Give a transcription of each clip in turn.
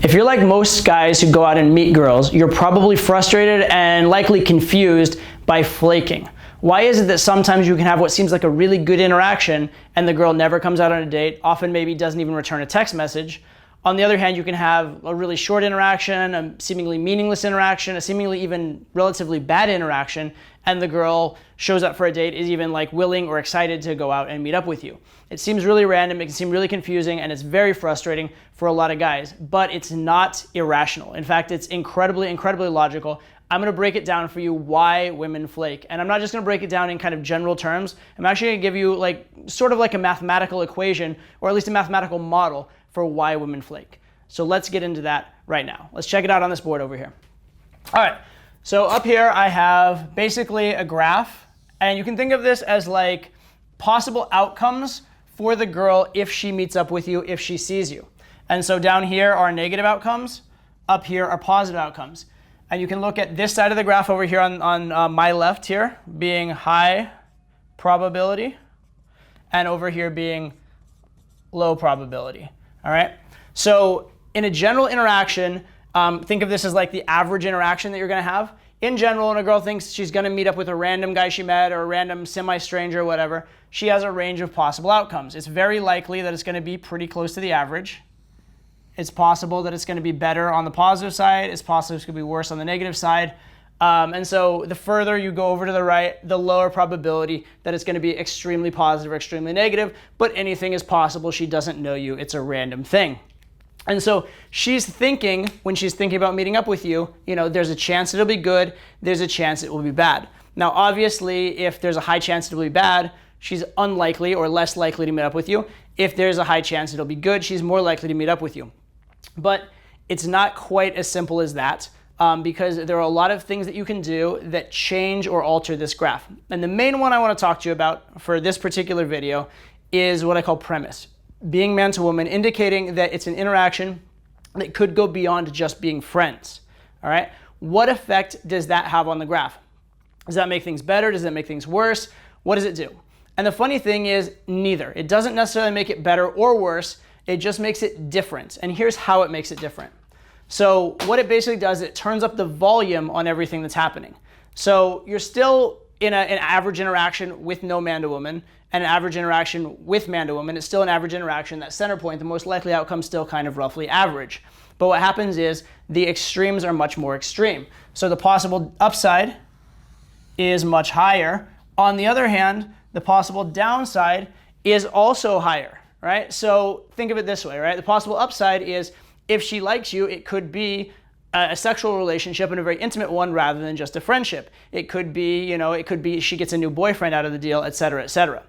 If you're like most guys who go out and meet girls, you're probably frustrated and likely confused by flaking. Why is it that sometimes you can have what seems like a really good interaction and the girl never comes out on a date, often maybe doesn't even return a text message? On the other hand, you can have a really short interaction, a seemingly meaningless interaction, a seemingly even relatively bad interaction, and the girl shows up for a date, is even like willing or excited to go out and meet up with you. It seems really random, it can seem really confusing, and it's very frustrating for a lot of guys, but it's not irrational. In fact, it's incredibly, incredibly logical. I'm gonna break it down for you why women flake. And I'm not just gonna break it down in kind of general terms. I'm actually gonna give you like sort of like a mathematical equation, or at least a mathematical model for why women flake. So let's get into that right now. Let's check it out on this board over here. All right, so up here I have basically a graph, and you can think of this as like possible outcomes for the girl if she meets up with you, if she sees you. And so down here are negative outcomes, up here are positive outcomes. And you can look at this side of the graph over here on my left here being high probability, and over here being low probability. All right. So in a general interaction, think of this as like the average interaction that you're going to have. In general, when a girl thinks she's going to meet up with a random guy she met or a random semi-stranger or whatever, she has a range of possible outcomes. It's very likely that it's going to be pretty close to the average. It's possible that it's going to be better on the positive side. It's possible it's going to be worse on the negative side. And so the further you go over to the right, the lower probability that it's going to be extremely positive or extremely negative. But anything is possible. She doesn't know you. It's a random thing. And so she's thinking, when she's thinking about meeting up with you, you know, there's a chance it'll be good. There's a chance it will be bad. Now, obviously, if there's a high chance it'll be bad, she's unlikely or less likely to meet up with you. If there's a high chance it'll be good, she's more likely to meet up with you. But it's not quite as simple as that, because there are a lot of things that you can do that change or alter this graph. And the main one I want to talk to you about for this particular video is what I call premise. Being man to woman, indicating that it's an interaction that could go beyond just being friends. All right? What effect does that have on the graph? Does that make things better? Does that make things worse? What does it do? And the funny thing is, neither. It doesn't necessarily make it better or worse. It just makes it different. And here's how it makes it different. So what it basically does, it turns up the volume on everything that's happening. So you're still in an average interaction with no man to woman, and an average interaction with man to woman. It's still an average interaction. That center point, the most likely outcome, still kind of roughly average. But what happens is the extremes are much more extreme. So the possible upside is much higher. On the other hand, the possible downside is also higher, right? So think of it this way, right? The possible upside is if she likes you, it could be a sexual relationship and a very intimate one rather than just a friendship. It could be, you know, it could be she gets a new boyfriend out of the deal, et cetera, et cetera.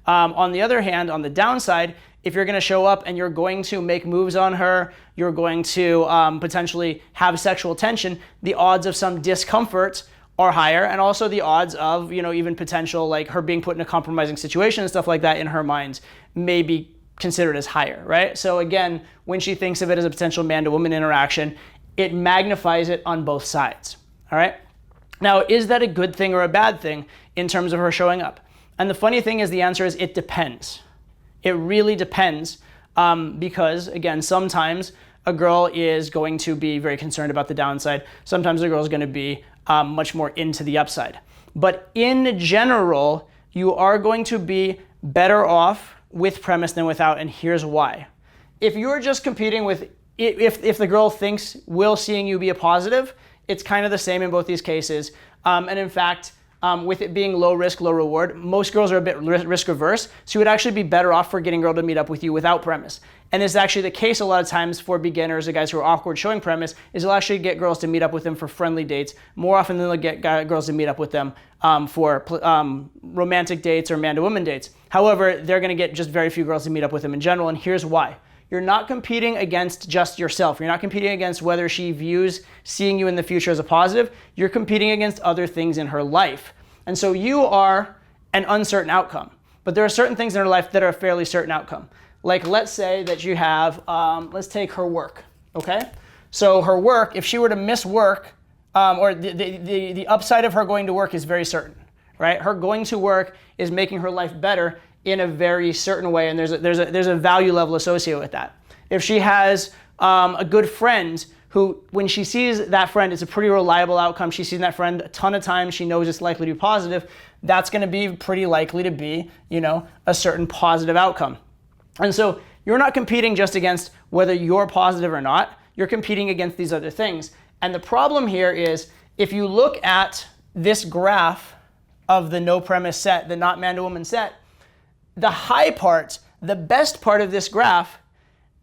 On the other hand, on the downside, if you're going to show up and you're going to make moves on her, you're going to potentially have sexual tension, the odds of some discomfort are higher, and also the odds of, you know, even potential like her being put in a compromising situation and stuff like that in her mind may be considered as higher, right? So again, when she thinks of it as a potential man-to-woman interaction, it magnifies it on both sides, all right? Now, is that a good thing or a bad thing in terms of her showing up? And the funny thing is the answer is it depends. It really depends because, again, sometimes a girl is going to be very concerned about the downside. Sometimes a girl is going to be much more into the upside. But in general, you are going to be better off with premise than without, and here's why. If you're just competing with, if the girl thinks will seeing you be a positive, it's kind of the same in both these cases. And in fact, with it being low risk, low reward, most girls are a bit risk averse, so you would actually be better off for getting a girl to meet up with you without premise. And this is actually the case a lot of times for beginners, the guys who are awkward showing premise, is they'll actually get girls to meet up with them for friendly dates more often than they'll get girls to meet up with them for romantic dates or man-to-woman dates. However, they're going to get just very few girls to meet up with them in general, and here's why. You're not competing against just yourself. You're not competing against whether she views seeing you in the future as a positive. You're competing against other things in her life. And so you are an uncertain outcome. But there are certain things in her life that are a fairly certain outcome. Like let's say that you have, let's take her work, okay? So her work, if she were to miss work, or the upside of her going to work is very certain, right? Her going to work is making her life better in a very certain way, and there's a value level associated with that. If she has a good friend who, when she sees that friend, it's a pretty reliable outcome. She's seen that friend a ton of times. She knows it's likely to be positive. That's going to be pretty likely to be, a certain positive outcome. And so you're not competing just against whether you're positive or not. You're competing against these other things. And the problem here is if you look at this graph of the no premise set, the not man to woman set, the high part, the best part of this graph,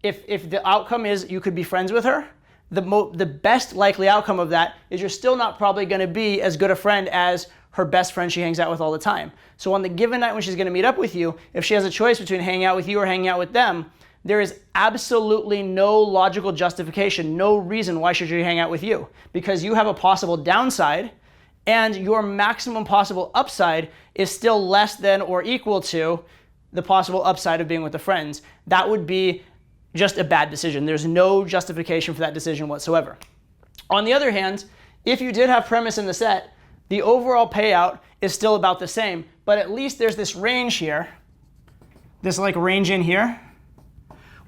if the outcome is you could be friends with her, the best likely outcome of that is you're still not probably going to be as good a friend as her best friend she hangs out with all the time. So on the given night when she's going to meet up with you, if she has a choice between hanging out with you or hanging out with them, there is absolutely no logical justification, no reason why should she hang out with you, because you have a possible downside and your maximum possible upside is still less than or equal to the possible upside of being with the friends. That would be just a bad decision. There's no justification for that decision whatsoever. On the other hand, if you did have premise in the set, the overall payout is still about the same, but at least there's this range here, this range in here,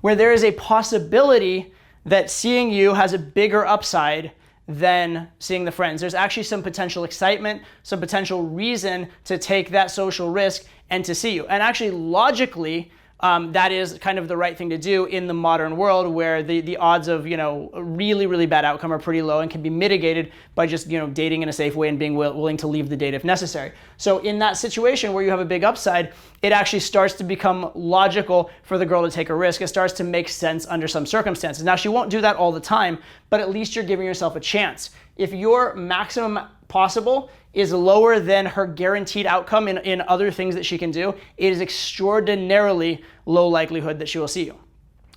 where there is a possibility that seeing you has a bigger upside than seeing the friends. There's actually some potential excitement, some potential reason to take that social risk and to see you. And actually, logically, that is kind of the right thing to do in the modern world, where the odds of a really, really bad outcome are pretty low and can be mitigated by just dating in a safe way and being willing to leave the date if necessary. So in that situation where you have a big upside, it actually starts to become logical for the girl to take a risk. It starts to make sense under some circumstances. Now, she won't do that all the time, but at least you're giving yourself a chance. If your maximum possible is lower than her guaranteed outcome in other things that she can do, it is extraordinarily low likelihood that she will see you.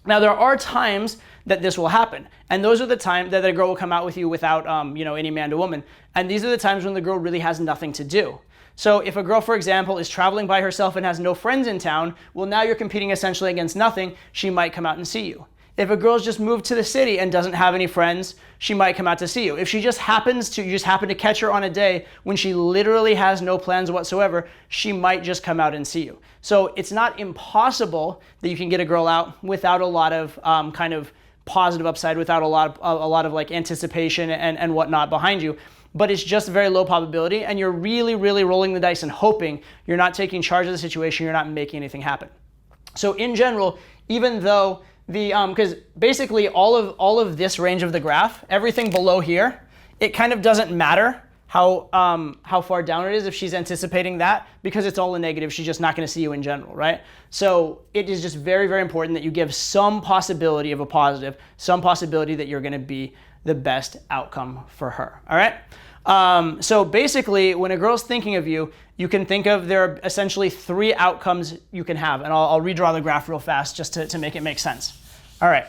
Now, there are times that this will happen, and those are the times that a girl will come out with you without any man to woman, and these are the times when the girl really has nothing to do. So if a girl, for example, is traveling by herself and has no friends in town, well, now you're competing essentially against nothing. She might come out and see you. If a girl's just moved to the city and doesn't have any friends, she might come out to see you. If you just happen to catch her on a day when she literally has no plans whatsoever, she might just come out and see you. So it's not impossible that you can get a girl out without a lot of kind of positive upside, without a lot of anticipation and whatnot behind you. But it's just very low probability, and you're really, really rolling the dice and hoping. You're not taking charge of the situation. You're not making anything happen. So in general, even though because basically all of this range of the graph, everything below here, it kind of doesn't matter how far down it is if she's anticipating that, because it's all a negative. She's just not going to see you in general, right? So it is just very, very important that you give some possibility of a positive, some possibility that you're going to be the best outcome for her, all right? So basically, when a girl's thinking of you, you can think of there are essentially 3 outcomes you can have. And I'll redraw the graph real fast just to make it make sense. All right.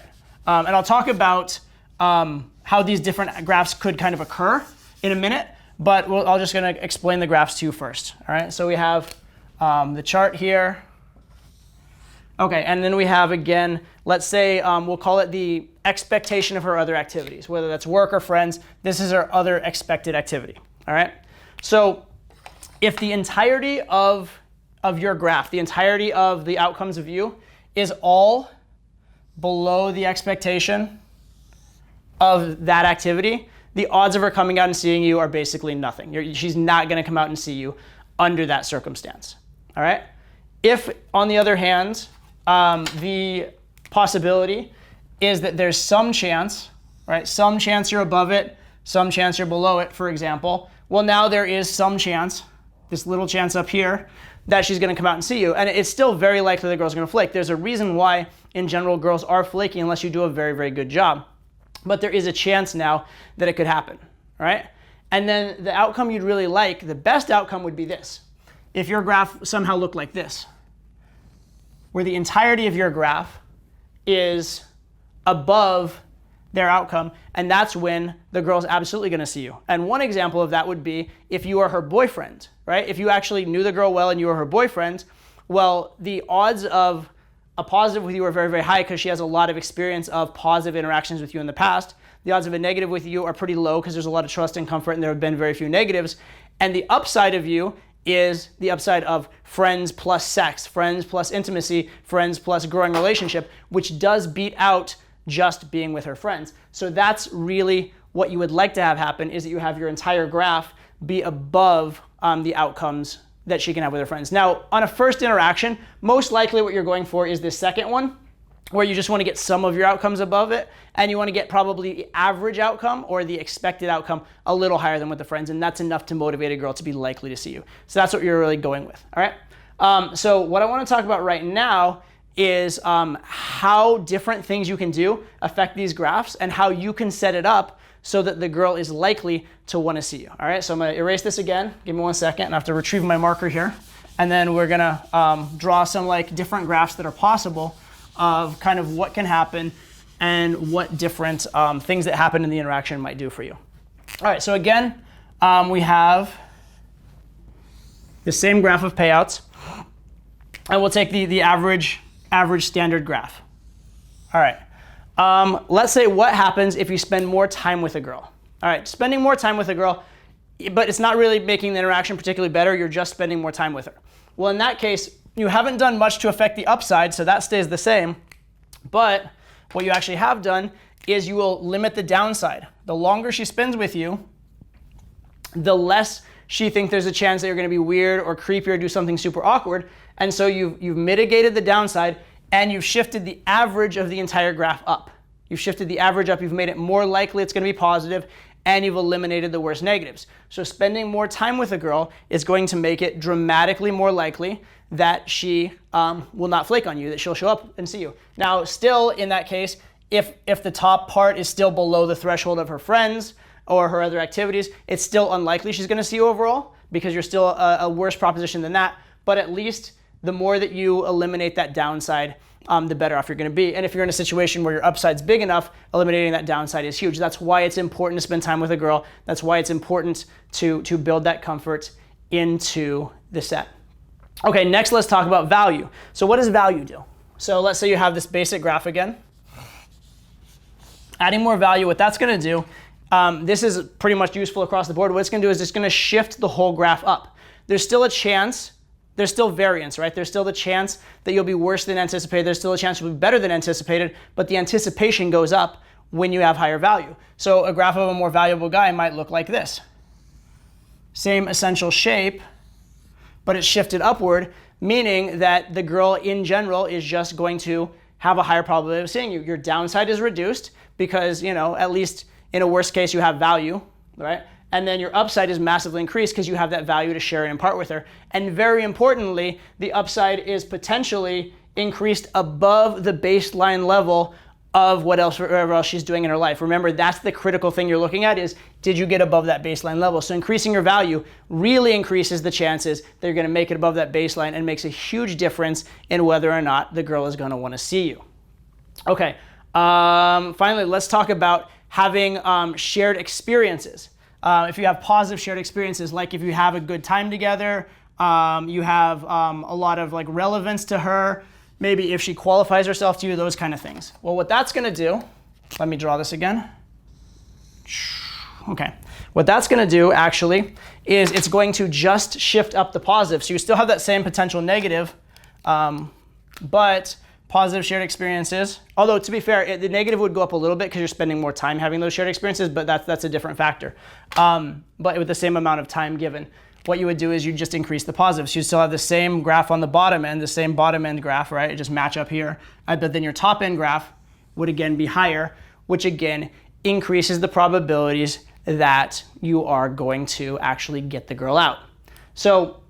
And I'll talk about how these different graphs could kind of occur in a minute, but I'm just going to explain the graphs to you first. All right. So we have the chart here. Okay, and then we have, again, let's say we'll call it the expectation of her other activities, whether that's work or friends. This is her other expected activity, all right? So if the entirety of your graph, the entirety of the outcomes of you is all below the expectation of that activity, the odds of her coming out and seeing you are basically nothing. She's not going to come out and see you under that circumstance, all right? If, on the other hand, the possibility is that there's some chance, right? Some chance you're above it, some chance you're below it, for example. Well, now there is some chance, this little chance up here, that she's going to come out and see you. And it's still very likely the girl's going to flake. There's a reason why, in general, girls are flaky unless you do a very, very good job. But there is a chance now that it could happen, right? And then the outcome you'd really like, the best outcome would be this. If your graph somehow looked like this, where the entirety of your graph is above their outcome, and that's when the girl's absolutely going to see you. And one example of that would be if you are her boyfriend, right? If you actually knew the girl well and you were her boyfriend, well, the odds of a positive with you are very, very high because she has a lot of experience of positive interactions with you in the past. The odds of a negative with you are pretty low because there's a lot of trust and comfort and there have been very few negatives. And the upside of you is the upside of friends plus sex, friends plus intimacy, friends plus growing relationship, which does beat out just being with her friends. So that's really what you would like to have happen, is that you have your entire graph be above the outcomes that she can have with her friends. Now, on a first interaction, most likely what you're going for is this second one, where you just want to get some of your outcomes above it, and you want to get probably the average outcome or the expected outcome a little higher than with the friends, and that's enough to motivate a girl to be likely to see you. So that's what you're really going with, all right? So what I want to talk about right now is how different things you can do affect these graphs and how you can set it up so that the girl is likely to want to see you, all right? So I'm going to erase this again. Give me 1 second. I have to retrieve my marker here. And then we're going to draw some like different graphs that are possible of kind of what can happen and what different things that happen in the interaction might do for you. All right, so again, we have the same graph of payouts, and we'll take the average standard graph. All right, let's say what happens if you spend more time with a girl. All right, spending more time with a girl, but it's not really making the interaction particularly better, you're just spending more time with her. Well, in that case, you haven't done much to affect the upside, so that stays the same. But what you actually have done is you will limit the downside. The longer she spends with you, the less she thinks there's a chance that you're going to be weird or creepy or do something super awkward. And so you've mitigated the downside, and you've shifted the average of the entire graph up. You've shifted the average up. You've made it more likely it's going to be positive, and you've eliminated the worst negatives. So spending more time with a girl is going to make it dramatically more likely that she will not flake on you, that she'll show up and see you. Now, still in that case, if the top part is still below the threshold of her friends or her other activities, it's still unlikely she's going to see you overall, because you're still a worse proposition than that. But at least the more that you eliminate that downside, the better off you're going to be. And if you're in a situation where your upside's big enough, eliminating that downside is huge. That's why it's important to spend time with a girl. That's why it's important to build that comfort into the set. Okay, next let's talk about value. So what does value do? So let's say you have this basic graph again. Adding more value, what that's going to do, this is pretty much useful across the board. What it's going to do is it's going to shift the whole graph up. There's still a chance, there's still variance, right? There's still the chance that you'll be worse than anticipated. There's still a chance you'll be better than anticipated, but the anticipation goes up when you have higher value. So a graph of a more valuable guy might look like this. Same essential shape, but it's shifted upward, meaning that the girl in general is just going to have a higher probability of seeing you. Your downside is reduced because, you know, at least in a worst case, you have value, right? And then your upside is massively increased because you have that value to share and impart with her. And very importantly, the upside is potentially increased above the baseline level of whatever else she's doing in her life. Remember, that's the critical thing you're looking at, is did you get above that baseline level? So increasing your value really increases the chances that you're going to make it above that baseline, and makes a huge difference in whether or not the girl is going to want to see you. Okay, finally, let's talk about having shared experiences. If you have positive shared experiences, like if you have a good time together, you have a lot of like relevance to her, maybe if she qualifies herself to you, those kind of things. Well, what that's going to do, let me draw this again. Okay, what that's going to do actually is it's going to just shift up the positive. So you still have that same potential negative, but positive shared experiences. Although to be fair, the negative would go up a little bit because you're spending more time having those shared experiences, but that's a different factor. But with the same amount of time given, what you would do is you just increase the positives. You still have the same graph on the bottom end, the same bottom end graph, right? It just match up here. But then your top end graph would again be higher, which again increases the probabilities that you are going to actually get the girl out. So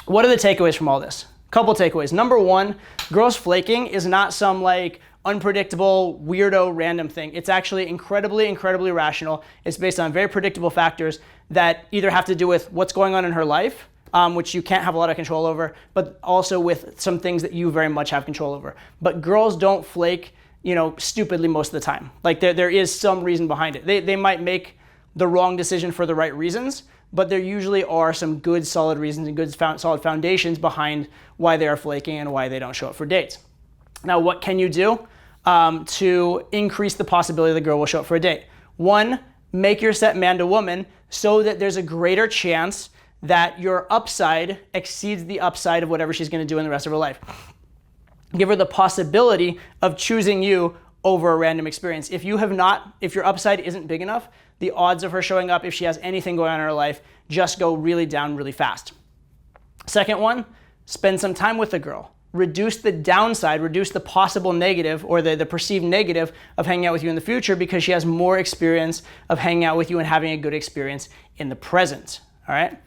what are the takeaways from all this? Couple takeaways. Number one, girls flaking is not some like unpredictable, weirdo, random thing. It's actually incredibly, incredibly rational. It's based on very predictable factors that either have to do with what's going on in her life, which you can't have a lot of control over, but also with some things that you very much have control over. But girls don't flake, you know, stupidly most of the time. Like there is some reason behind it. They might make the wrong decision for the right reasons, but there usually are some good solid reasons and good solid foundations behind why they are flaking and why they don't show up for dates. Now, what can you do to increase the possibility the girl will show up for a date? One, make your set man to woman so that there's a greater chance that your upside exceeds the upside of whatever she's going to do in the rest of her life. Give her the possibility of choosing you over a random experience. If your upside isn't big enough, the odds of her showing up, if she has anything going on in her life, just go really down really fast. Second one, spend some time with the girl. Reduce the downside, reduce the possible negative or the perceived negative of hanging out with you in the future, because she has more experience of hanging out with you and having a good experience in the present, all right?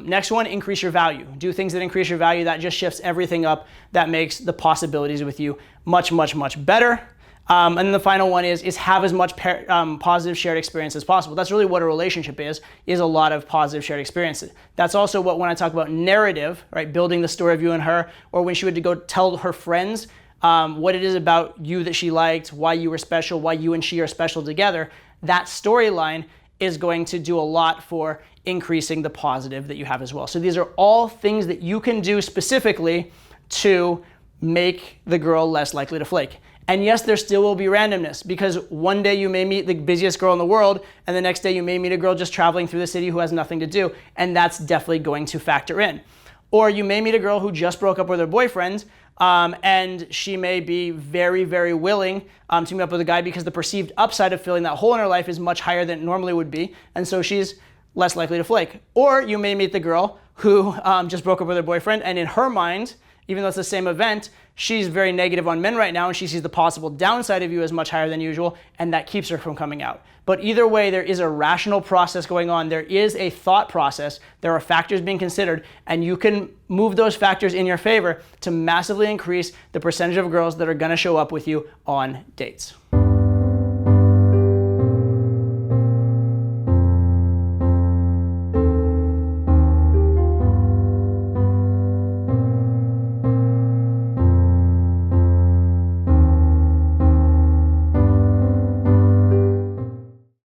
Next one, increase your value. Do things that increase your value. That just shifts everything up. That makes the possibilities with you much, much, much better. And then the final one is have as much positive shared experience as possible. That's really what a relationship is a lot of positive shared experiences. That's also what, when I talk about narrative, right, building the story of you and her, or when she would go tell her friends what it is about you that she liked, why you were special, why you and she are special together, that storyline is going to do a lot for increasing the positive that you have as well. So these are all things that you can do specifically to make the girl less likely to flake. And yes, there still will be randomness, because one day you may meet the busiest girl in the world, and the next day you may meet a girl just traveling through the city who has nothing to do, and that's definitely going to factor in. Or you may meet a girl who just broke up with her boyfriend, and she may be very, very willing to meet up with a guy because the perceived upside of filling that hole in her life is much higher than it normally would be, and so she's less likely to flake. Or you may meet the girl who just broke up with her boyfriend, and in her mind, even though it's the same event, she's very negative on men right now, and she sees the possible downside of you as much higher than usual, and that keeps her from coming out. But either way, there is a rational process going on. There is a thought process. There are factors being considered, and you can move those factors in your favor to massively increase the percentage of girls that are gonna show up with you on dates.